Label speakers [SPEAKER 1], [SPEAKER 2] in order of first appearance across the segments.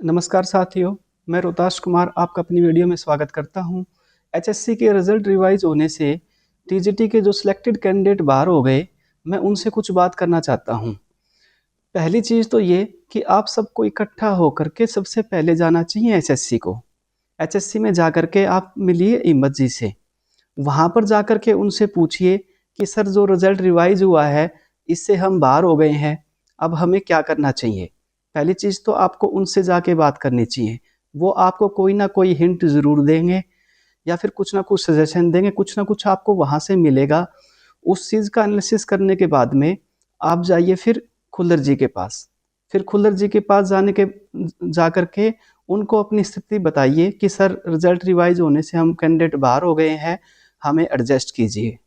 [SPEAKER 1] नमस्कार साथियों, मैं रोहताश कुमार आपका अपनी वीडियो में स्वागत करता हूं। एचएससी के रिजल्ट रिवाइज होने से टीजीटी के जो सिलेक्टेड कैंडिडेट बाहर हो गए, मैं उनसे कुछ बात करना चाहता हूं। पहली चीज़ तो ये कि आप सबको इकट्ठा होकर के सबसे पहले जाना चाहिए एचएससी को। एचएससी में जाकर के आप मिलिए हिम्मत जी से। वहाँ पर जाकर के उनसे पूछिए कि सर जो रिजल्ट रिवाइज हुआ है, इससे हम बाहर हो गए हैं, अब हमें क्या करना चाहिए। पहली चीज़ तो आपको उनसे जाके बात करनी चाहिए। वो आपको कोई ना कोई हिंट ज़रूर देंगे या फिर कुछ ना कुछ सजेशन देंगे, कुछ ना कुछ आपको वहाँ से मिलेगा। उस चीज़ का एनालिसिस करने के बाद में आप जाइए फिर खुल्लर जी के पास। फिर खुल्लर जी के पास जा कर के उनको अपनी स्थिति बताइए कि सर रिजल्ट रिवाइज होने से हम कैंडिडेट बाहर हो गए हैं, हमें एडजस्ट कीजिए।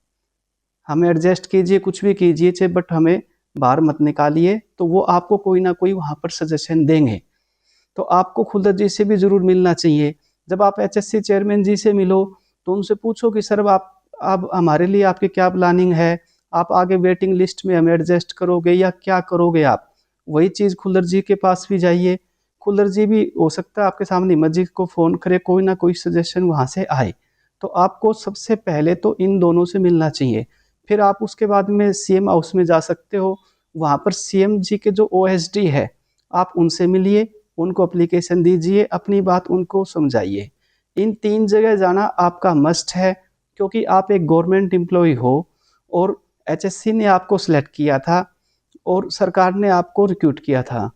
[SPEAKER 1] हमें एडजस्ट कीजिए, कुछ भी कीजिए चे बट हमें बाहर मत निकालिए। तो वो आपको कोई ना कोई वहाँ पर सजेशन देंगे। तो आपको खुल्लर जी से भी ज़रूर मिलना चाहिए। जब आप एचएससी चेयरमैन जी से मिलो तो उनसे पूछो कि सर आप हमारे लिए आपकी क्या प्लानिंग है, आप आगे वेटिंग लिस्ट में हमें एडजस्ट करोगे या क्या करोगे आप। वही चीज़ खुल्लर जी के पास भी जाइए। खुल्लर जी भी हो सकता है आपके सामने हिम्मत जी को फ़ोन करे, कोई ना कोई सजेशन वहाँ से आए। तो आपको सबसे पहले तो इन दोनों से मिलना चाहिए। फिर आप उसके बाद में सीएम हाउस में जा सकते हो। वहाँ पर सीएम जी के जो ओएसडी है, आप उनसे मिलिए, उनको एप्लीकेशन दीजिए, अपनी बात उनको समझाइए। इन 3 जगह जाना आपका मस्ट है, क्योंकि आप एक गवर्नमेंट एम्प्लॉय हो और एचएससी ने आपको सिलेक्ट किया था और सरकार ने आपको रिक्रूट किया था,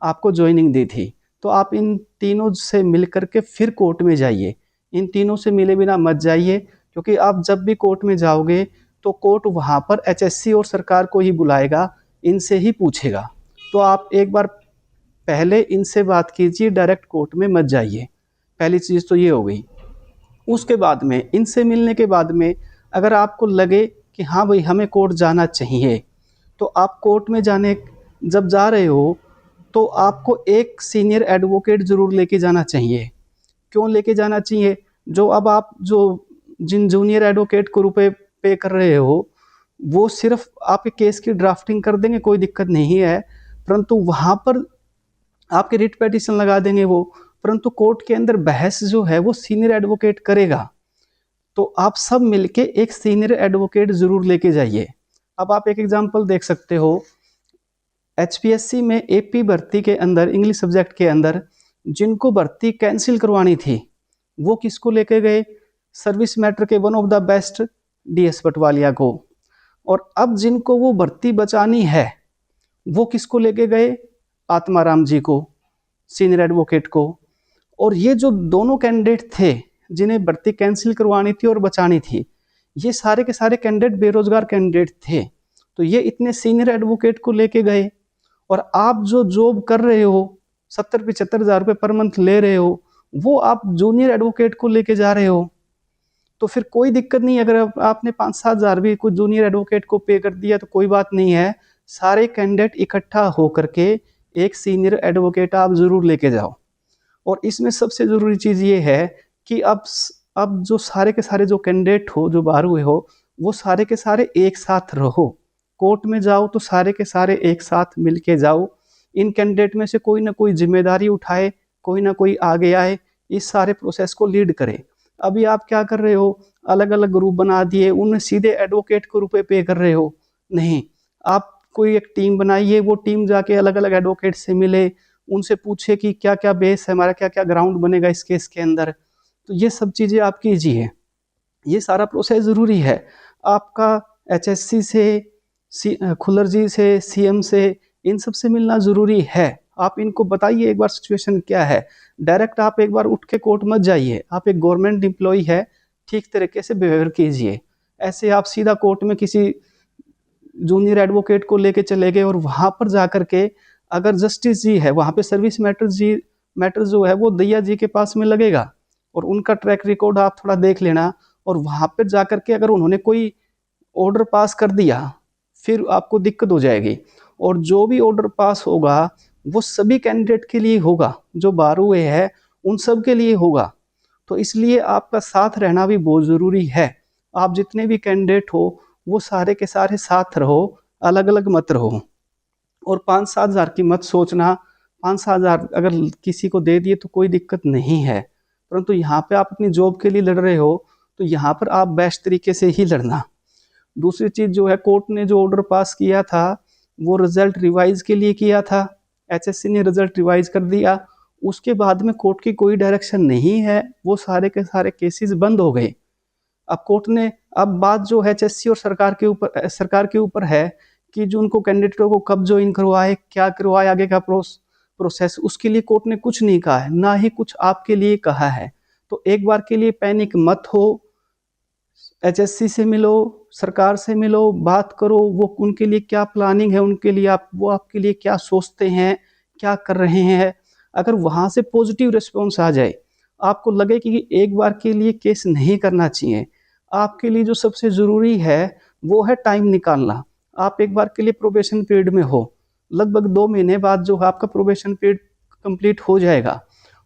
[SPEAKER 1] आपको जॉइनिंग दी थी। तो आप इन तीनों से मिल कर के फिर कोर्ट में जाइए। इन तीनों से मिले बिना मत जाइए, क्योंकि आप जब भी कोर्ट में जाओगे तो कोर्ट वहाँ पर एचएससी और सरकार को ही बुलाएगा, इनसे ही पूछेगा। तो आप एक बार पहले इनसे बात कीजिए, डायरेक्ट कोर्ट में मत जाइए। पहली चीज़ तो ये हो गई। उसके बाद में इनसे मिलने के बाद में अगर आपको लगे कि हाँ भाई हमें कोर्ट जाना चाहिए, तो आप कोर्ट में जाने जब जा रहे हो तो आपको एक सीनियर एडवोकेट ज़रूर लेके जाना चाहिए। क्यों लेके जाना चाहिए? जो अब आप जो जिन जूनियर एडवोकेट को रुपए पे कर रहे हो, वो सिर्फ आपके केस की ड्राफ्टिंग कर देंगे, कोई दिक्कत नहीं है। परंतु वहाँ पर आपके रिट पिटीशन लगा देंगे वो, परंतु कोर्ट के अंदर बहस जो है वो सीनियर एडवोकेट करेगा। तो आप सब मिलके एक सीनियर एडवोकेट जरूर लेके जाइए। अब आप एक एग्जांपल देख सकते हो, एचपीएससी में एपी भर्ती के अंदर इंग्लिश सब्जेक्ट के अंदर जिनको भर्ती कैंसिल करवानी थी, वो किसको लेके गए? सर्विस मैटर के one of the best DS Patwalia को। और अब जिनको वो भर्ती बचानी है, वो किसको लेके गए? आत्माराम जी को, सीनियर एडवोकेट को। और ये जो दोनों कैंडिडेट थे जिन्हें भर्ती कैंसिल करवानी थी और बचानी थी, ये सारे के सारे कैंडिडेट बेरोजगार कैंडिडेट थे। तो ये इतने सीनियर एडवोकेट को लेके गए। और आप जो जॉब कर रहे हो, 70-75 हज़ार रुपये पर मंथ ले रहे हो, वो आप जूनियर एडवोकेट को लेके जा रहे हो। तो फिर कोई दिक्कत नहीं, अगर आपने 5-7 हज़ार भी कुछ जूनियर एडवोकेट को पे कर दिया तो कोई बात नहीं है। सारे कैंडिडेट इकट्ठा होकर के एक सीनियर एडवोकेट आप ज़रूर लेके जाओ। और इसमें सबसे ज़रूरी चीज़ ये है कि अब जो सारे के सारे जो कैंडिडेट हो, जो बाहर हुए हो, वो सारे के सारे एक साथ रहो। कोर्ट में जाओ तो सारे के सारे एक साथ मिल के जाओ। इन कैंडिडेट में से कोई ना कोई जिम्मेदारी उठाए, कोई ना कोई आगे आए, इस सारे प्रोसेस को लीड करे। अभी आप क्या कर रहे हो? अलग अलग ग्रुप बना दिए, उनमें सीधे एडवोकेट को रुपए पे कर रहे हो। नहीं, आप कोई एक टीम बनाइए, वो टीम जाके अलग अलग एडवोकेट से मिले, उनसे पूछे कि क्या क्या बेस है हमारा, क्या क्या ग्राउंड बनेगा इस केस के अंदर। तो ये सब चीज़ें आप कीजिए, ये सारा प्रोसेस ज़रूरी है। आपका एचएससी से, खुल्लर जी से, सीएम से, इन सब से मिलना ज़रूरी है। आप इनको बताइए एक बार सिचुएशन क्या है। डायरेक्ट आप एक बार उठ के कोर्ट मत जाइए। आप एक गवर्नमेंट एम्प्लॉय है, ठीक तरीके से बिहेवियर कीजिए। ऐसे आप सीधा कोर्ट में किसी जूनियर एडवोकेट को लेके चले गए और वहाँ पर जाकर के अगर जस्टिस जी है, वहाँ पे सर्विस मैटर जो है वो दैया जी के पास में लगेगा। और उनका ट्रैक रिकॉर्ड आप थोड़ा देख लेना। और वहाँ पे जाकर के अगर उन्होंने कोई ऑर्डर पास कर दिया, फिर आपको दिक्कत हो जाएगी। और जो भी ऑर्डर पास होगा वो सभी कैंडिडेट के लिए होगा, जो बाहर हुए हैं उन सब के लिए होगा। तो इसलिए आपका साथ रहना भी बहुत ज़रूरी है। आप जितने भी कैंडिडेट हो वो सारे के सारे साथ रहो, अलग अलग मत रहो। और 5-7 हज़ार की मत सोचना। 5-7 हज़ार अगर किसी को दे दिए तो कोई दिक्कत नहीं है, परंतु यहाँ पे आप अपनी जॉब के लिए लड़ रहे हो तो यहाँ पर आप बेस्ट तरीके से ही लड़ना। दूसरी चीज़ जो है, कोर्ट ने जो ऑर्डर पास किया था वो रिजल्ट रिवाइज के लिए किया था। एचएससी ने रिजल्ट रिवाइज कर दिया, उसके बाद में कोर्ट की कोई डायरेक्शन नहीं है, वो सारे के सारे केसेस बंद हो गए। अब कोर्ट ने, अब बात जो है एचएससी और सरकार के ऊपर है कि जो उनको कैंडिडेटों को कब ज्वाइन करवाए, क्या करवाए, आगे का प्रोसेस, उसके लिए कोर्ट ने कुछ नहीं कहा है, ना ही कुछ आपके लिए कहा है। तो एक बार के लिए पैनिक मत हो, एचएससी से मिलो, सरकार से मिलो, बात करो, वो उनके लिए क्या प्लानिंग है, उनके लिए वो आपके लिए क्या सोचते हैं, क्या कर रहे हैं। अगर वहाँ से पॉजिटिव रिस्पॉन्स आ जाए, आपको लगे कि एक बार के लिए केस नहीं करना चाहिए, आपके लिए जो सबसे ज़रूरी है वो है टाइम निकालना। आप एक बार के लिए प्रोबेशन पीरियड में हो, लगभग 2 महीने बाद जो है आपका प्रोबेशन पीरियड कंप्लीट हो जाएगा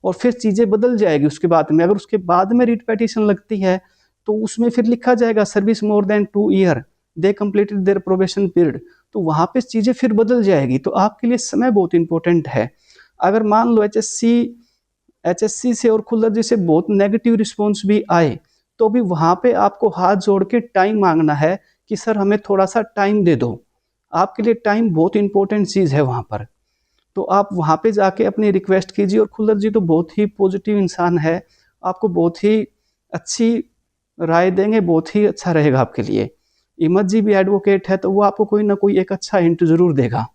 [SPEAKER 1] और फिर चीज़ें बदल जाएगी। उसके बाद में अगर उसके बाद में रिट पिटीशन लगती है तो उसमें फिर लिखा जाएगा service more than 2 year they completed there probation period, तो वहाँ पे चीज़ें फिर बदल जाएगी। तो आपके लिए समय बहुत इंपॉर्टेंट है। अगर मान लो एचएससी से और खुल्लर जी से बहुत नेगेटिव रिस्पॉन्स भी आए, तो भी वहाँ पे आपको हाथ जोड़ के टाइम मांगना है कि सर हमें थोड़ा सा टाइम दे दो। आपके लिए टाइम बहुत इंपॉर्टेंट चीज़ है वहाँ पर। तो आप वहाँ पे जाके अपनी रिक्वेस्ट कीजिए, और खुल्लर जी तो बहुत ही पॉजिटिव इंसान है, आपको बहुत ही अच्छी राय देंगे, बहुत ही अच्छा रहेगा आपके लिए। इमत जी भी एडवोकेट है, तो वो आपको कोई ना कोई एक अच्छा हिंट ज़रूर देगा।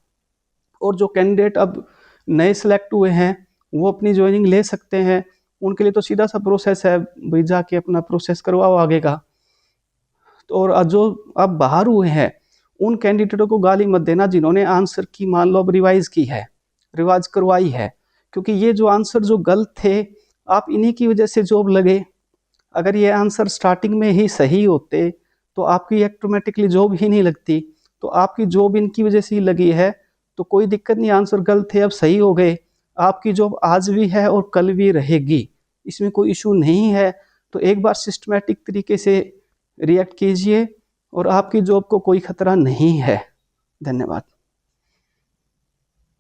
[SPEAKER 1] और जो कैंडिडेट अब नए सेलेक्ट हुए हैं वो अपनी ज्वाइनिंग ले सकते हैं, उनके लिए तो सीधा सा प्रोसेस है, भाई जाके अपना प्रोसेस करवाओ आगे का। तो और जो अब बाहर हुए हैं उन कैंडिडेटों को गाली मत देना जिन्होंने आंसर की मान लो अब रिवाइज करवाई है, क्योंकि ये जो आंसर जो गलत थे, आप इन्हीं की वजह से जॉब लगे। अगर ये आंसर स्टार्टिंग में ही सही होते तो आपकी ऑटोमेटिकली जॉब ही नहीं लगती, तो आपकी जॉब इनकी वजह से ही लगी है। तो कोई दिक्कत नहीं, आंसर गलत थे अब सही हो गए, आपकी जॉब आज भी है और कल भी रहेगी, इसमें कोई इशू नहीं है। तो एक बार सिस्टमेटिक तरीके से रिएक्ट कीजिए और आपकी जॉब को कोई खतरा नहीं है। धन्यवाद।